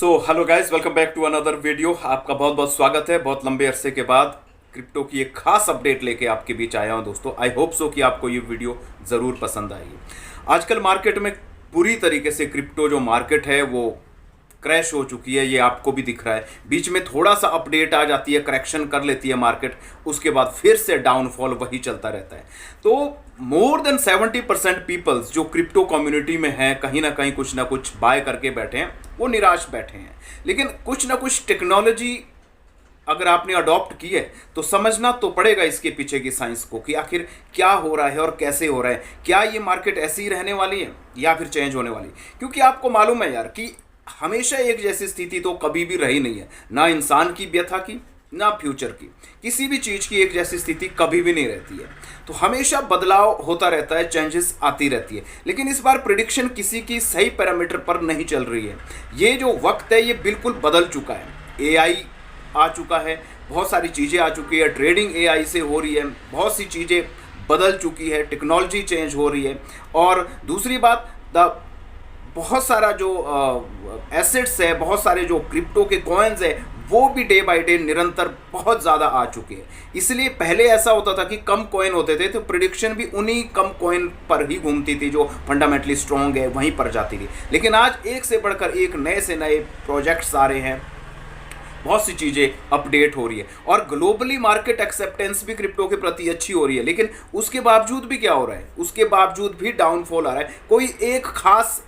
Hello guys, welcome back to another video. आपका बहुत बहुत स्वागत है। बहुत लंबे अरसे के बाद क्रिप्टो की एक खास अपडेट लेके आपके बीच आया हूं दोस्तों। आई होप सो कि आपको ये वीडियो ज़रूर पसंद आएगी। आजकल मार्केट में पूरी तरीके से क्रिप्टो जो मार्केट है वो क्रैश हो चुकी है। ये आपको भी दिख रहा है। बीच में थोड़ा सा अपडेट आ जाती है, करेक्शन कर लेती है मार्केट, उसके बाद फिर से डाउनफॉल वही चलता रहता है। तो मोर देन 70% पीपल्स जो क्रिप्टो कम्युनिटी में हैं, कहीं ना कुछ बाय करके बैठे हैं, वो निराश बैठे हैं। लेकिन कुछ ना कुछ टेक्नोलॉजी अगर आपने अडॉप्ट की है तो समझना तो पड़ेगा इसके पीछे की साइंस को कि आखिर क्या हो रहा है और कैसे हो रहा है। क्या ये मार्केट ऐसी ही रहने वाली है या फिर चेंज होने वाली? क्योंकि आपको मालूम है यार कि हमेशा एक जैसी स्थिति तो कभी भी रही नहीं है, ना इंसान की व्यथा की ना फ्यूचर की। किसी भी चीज़ की एक जैसी स्थिति कभी भी नहीं रहती है। तो हमेशा बदलाव होता रहता है, चेंजेस आती रहती है। लेकिन इस बार प्रिडिक्शन किसी की सही पैरामीटर पर नहीं चल रही है। ये जो वक्त है ये बिल्कुल बदल चुका है। एआई आ चुका है, बहुत सारी चीज़ें आ चुकी है, ट्रेडिंग एआई से हो रही है, बहुत सी चीज़ें बदल चुकी है, टेक्नोलॉजी चेंज हो रही है। और दूसरी बात, बहुत सारा जो एसेट्स है, बहुत सारे जो क्रिप्टो के कॉइन्स है, वो भी डे बाय डे निरंतर बहुत ज़्यादा आ चुके हैं। इसलिए पहले ऐसा होता था कि कम कॉइन होते थे तो प्रिडिक्शन भी उन्हीं कम कॉइन पर ही घूमती थी जो फंडामेंटली स्ट्रॉन्ग है वहीं पर जाती थी। लेकिन आज एक से बढ़कर एक नए से नए प्रोजेक्ट्स आ रहे हैं, बहुत सी चीज़ें अपडेट हो रही है और ग्लोबली मार्केट एक्सेप्टेंस भी क्रिप्टो के प्रति अच्छी हो रही है। लेकिन उसके बावजूद भी क्या हो रहा है? उसके बावजूद भी डाउनफॉल आ रहा है। कोई एक खास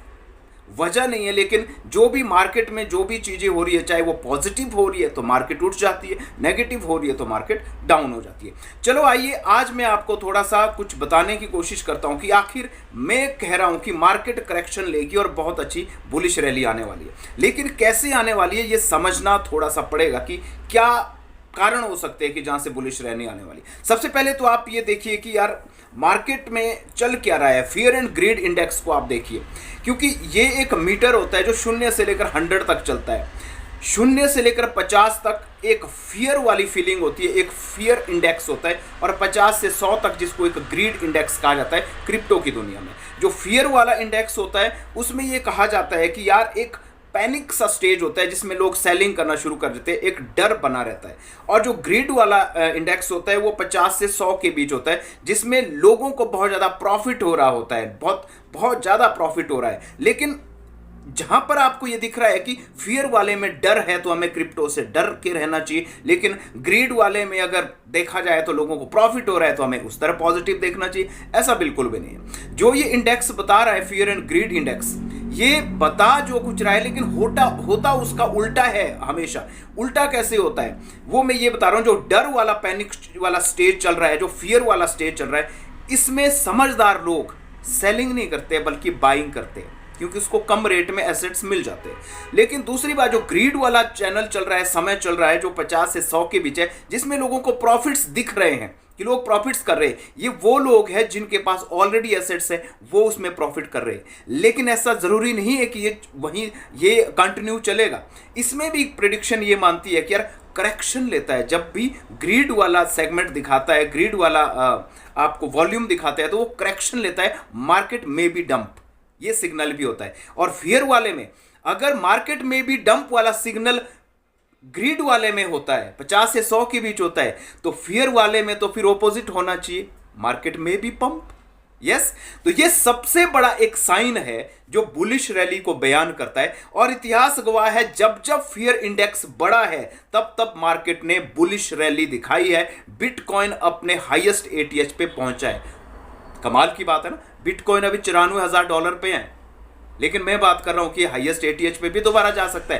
वजह नहीं है, लेकिन जो भी मार्केट में जो भी चीज़ें हो रही है, चाहे वो पॉजिटिव हो रही है तो मार्केट उठ जाती है, नेगेटिव हो रही है तो मार्केट डाउन हो जाती है। चलो आइए, आज मैं आपको थोड़ा सा कुछ बताने की कोशिश करता हूं कि आखिर मैं कह रहा हूं कि मार्केट करेक्शन लेगी और बहुत अच्छी बुलिश रैली आने वाली है। लेकिन कैसे आने वाली है ये समझना थोड़ा सा पड़ेगा कि क्या कारण हो सकते हैं कि जहां से बुलिश रहने आने वाली। सबसे पहले तो आप ये देखिए कि यार मार्केट में चल क्या रहा है। फियर एंड ग्रीड इंडेक्स को आप देखिए, क्योंकि ये एक मीटर होता है जो 0 से लेकर 100 तक चलता है। 0 से लेकर 50 तक एक फियर वाली फीलिंग होती है, एक फियर इंडेक्स होता है, और 50 से 100 तक जिसको एक ग्रीड इंडेक्स कहा जाता है क्रिप्टो की दुनिया में। जो फियर वाला इंडेक्स होता है उसमें ये कहा जाता है कि यार एक पैनिक सा स्टेज होता है जिसमें लोग सेलिंग करना शुरू कर देते हैं, एक डर बना रहता है। और जो ग्रिड वाला इंडेक्स होता है वो 50 से 100 के बीच होता है, जिसमें लोगों को बहुत ज़्यादा प्रॉफिट हो रहा होता है, बहुत बहुत ज़्यादा प्रॉफिट हो रहा है। लेकिन जहां पर आपको ये दिख रहा है कि फियर वाले में डर है तो हमें क्रिप्टो से डर के रहना चाहिए, लेकिन ग्रीड वाले में अगर देखा जाए तो लोगों को प्रॉफिट हो रहा है तो हमें उस तरह पॉजिटिव देखना चाहिए, ऐसा बिल्कुल भी नहीं है। जो ये इंडेक्स बता रहा है, फियर एंड ग्रीड इंडेक्स, ये बता जो कुछ रहा है लेकिन होता उसका उल्टा है। हमेशा उल्टा कैसे होता है वो मैं ये बता रहा हूं। जो डर वाला पैनिक वाला स्टेज चल रहा है, जो फियर वाला स्टेज चल रहा है, इसमें समझदार लोग सेलिंग नहीं करते बल्कि बाइंग करते हैं, क्योंकि उसको कम रेट में एसेट्स मिल जाते हैं। लेकिन दूसरी बात, जो ग्रीड वाला चैनल चल रहा है, समय चल रहा है, जो 50 से 100 के बीच है, जिसमें लोगों को प्रॉफिट्स दिख रहे हैं कि लोग प्रॉफिट्स कर रहे हैं, ये वो लोग हैं जिनके पास ऑलरेडी एसेट्स है, वो उसमें प्रॉफिट कर रहे हैं। लेकिन ऐसा जरूरी नहीं है कि ये कंटिन्यू चलेगा। इसमें भी प्रेडिक्शन ये मानती है कि यार करेक्शन लेता है। जब भी ग्रीड वाला सेगमेंट दिखाता है, ग्रीड वाला आपको वॉल्यूम दिखाता है, तो वो करेक्शन लेता है, मार्केट में भी डंप, ये सिग्नल भी होता है। और फियर वाले में अगर मार्केट में भी डंप वाला सिग्नल ग्रीड वाले में होता है, 50 से 100 के बीच होता है, तो फियर वाले में तो फिर ऑपोजिट होना चाहिए, मार्केट में भी पंप। यस, तो ये सबसे बड़ा एक साइन है जो बुलिश रैली को बयान करता है। और इतिहास गवाह है, जब जब फियर इंडेक्स बड़ा है तब तब मार्केट ने बुलिश रैली दिखाई है। बिटकॉइन अपने हाईएस्ट एटीएच पे पहुंचा है। कमाल की बात है ना, बिटकॉइन अभी $94,000 पे है, लेकिन मैं बात कर रहा हूं कि हाईएस्ट एटीएच पे भी दोबारा जा सकता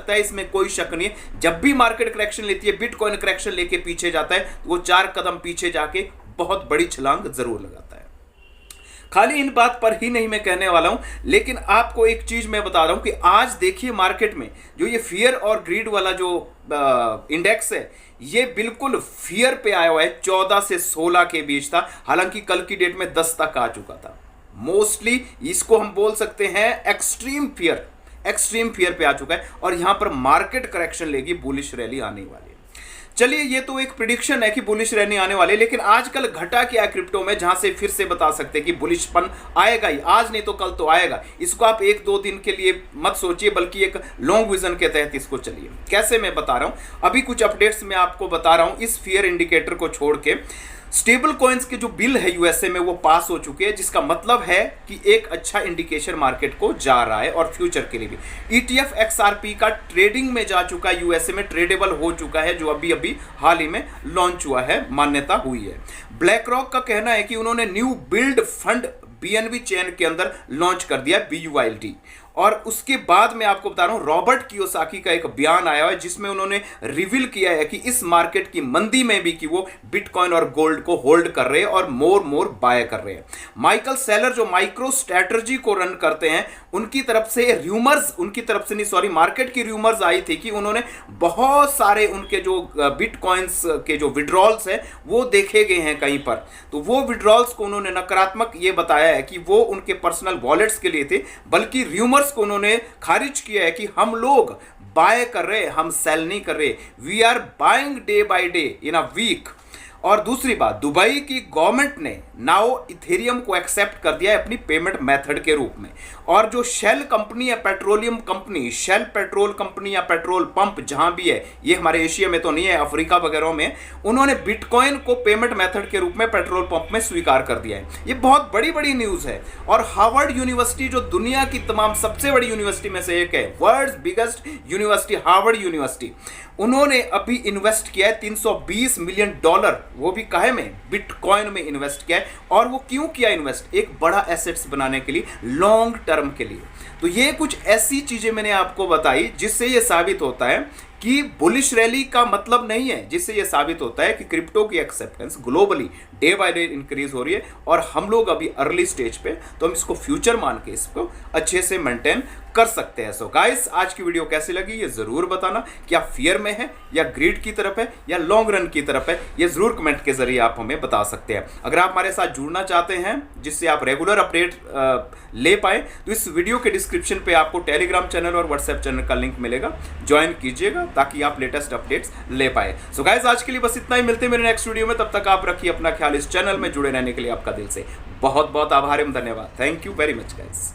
है, इसमें कोई शक नहीं है। जब भी मार्केट करेक्शन लेती है, बिटकॉइन करेक्शन लेके पीछे जाता है, तो वो 4 कदम पीछे जाके बहुत बड़ी छलांग जरूर लगाता है। खाली इन बात पर ही नहीं मैं कहने वाला हूं, लेकिन आपको एक चीज मैं बता रहा हूं कि आज देखिए मार्केट में जो ये फियर और ग्रीड वाला जो इंडेक्स है, ये बिल्कुल फियर पे आया हुआ है। 14 से 16 के बीच था, हालांकि कल की डेट में 10 तक आ चुका था। मोस्टली इसको हम बोल सकते हैं एक्सट्रीम फियर पे आ चुका है, और यहां पर मार्केट करेक्शन लेगी, बुलिश रैली आने वाली है। चलिए, ये तो एक प्रिडिक्शन है कि बुलिश रहने आने वाले, लेकिन आजकल घटा क्या है क्रिप्टो में जहां से फिर से बता सकते हैं कि बुलिशपन आएगा ही, आज नहीं तो कल तो आएगा। इसको आप एक दो दिन के लिए मत सोचिए, बल्कि एक लॉन्ग विजन के तहत इसको चलिए। कैसे मैं बता रहा हूं, अभी कुछ अपडेट्स मैं आपको बता रहा हूं। इस फियर इंडिकेटर को छोड़ के स्टेबल कॉइन्स के जो बिल है यूएसए में वो पास हो चुके हैं, जिसका मतलब है कि एक अच्छा इंडिकेशन मार्केट को जा रहा है और फ्यूचर के लिए भी। ईटीएफ एक्सआरपी का ट्रेडिंग में जा चुका है, यूएसए में ट्रेडेबल हो चुका है, जो अभी अभी हाल ही में लॉन्च हुआ है, मान्यता हुई है। ब्लैक रॉक का कहना है कि उन्होंने new build fund BNB chain के अंदर लॉन्च कर दिया, BUILD। और उसके बाद मैं आपको बता रहा हूं, रॉबर्ट कियोसाकी का एक बयान आया है जिसमें उन्होंने रिवील किया है कि इस मार्केट की मंदी में भी कि वो बिटकॉइन और गोल्ड को होल्ड कर रहे हैं और मोर बाय कर रहे हैं। माइकल सेलर जो माइक्रो स्ट्रैटेजी को रन करते हैं, उनकी तरफ से र्यूमर्स, उनकी तरफ से नहीं सॉरी, मार्केट की र्यूमर्स आई थी कि उन्होंने बहुत सारे उनके जो बिटकॉइंस के जो विड्रॉल्स है वो देखे गए हैं कहीं पर। तो वो विड्रॉल्स को उन्होंने नकारात्मक ये बताया है कि वो उनके पर्सनल वॉलेट्स के लिए थे, बल्कि र्यूमर्स को उन्होंने खारिज किया है कि हम लोग बाय कर रहे, हम सेल नहीं कर रहे, we are buying day by day in a week. और दूसरी बात, दुबई की गवर्नमेंट ने नाउ इथेरियम को एक्सेप्ट कर दिया है अपनी पेमेंट मेथड के रूप में। और जो शेल कंपनी है, petroleum company, Shell petrol company या पेट्रोल पंप जहां भी है, ये हमारे एशिया में तो नहीं है, अफ्रीका वगैरह में, उन्होंने बिटकॉइन को पेमेंट मेथड के रूप में पेट्रोल पंप में स्वीकार कर दिया है। ये बहुत बड़ी न्यूज है। और हार्वर्ड यूनिवर्सिटी जो दुनिया की तमाम सबसे बड़ी यूनिवर्सिटी में से एक है, world's biggest university Harvard university, उन्होंने अभी इन्वेस्ट किया है $320 मिलियन, वो भी काहे में, बिटकॉइन में इन्वेस्ट किया है। और वो क्यों किया इन्वेस्ट, एक बड़ा एसेट्स बनाने के लिए, लॉन्ग टर्म के लिए। तो ये कुछ ऐसी चीजें मैंने आपको बताई जिससे ये साबित होता है कि बुलिश रैली का मतलब नहीं है, जिससे यह साबित होता है कि क्रिप्टो की acceptance globally day by day increase हो रही है और हम लोग अभी अर्ली स्टेज पे, तो हम इसको फ्यूचर मान के इसको अच्छे से मेंटेन कर सकते हैं। सो गाइस, आज की वीडियो कैसी लगी ये जरूर बताना। क्या फियर में है या ग्रीड की तरफ है या लॉन्ग रन की तरफ है, ये जरूर कमेंट के जरिए आप हमें बता सकते हैं। अगर आप हमारे साथ जुड़ना चाहते हैं जिससे आप रेगुलर अपडेट ले पाए, तो इस वीडियो के डिस्क्रिप्शन पे आपको टेलीग्राम चैनल और व्हाट्सएप चैनल का लिंक मिलेगा, ज्वाइन कीजिएगा ताकि आप लेटेस्ट अपडेट्स ले पाए। सो गाइस, आज के लिए बस इतना ही, मिलते हैं मेरे नेक्स्ट वीडियो में। तब तक आप रखिए अपना ख्याल। इस चैनल में जुड़े रहने के लिए आपका दिल से बहुत बहुत आभार एवं धन्यवाद। Thank you very much guys.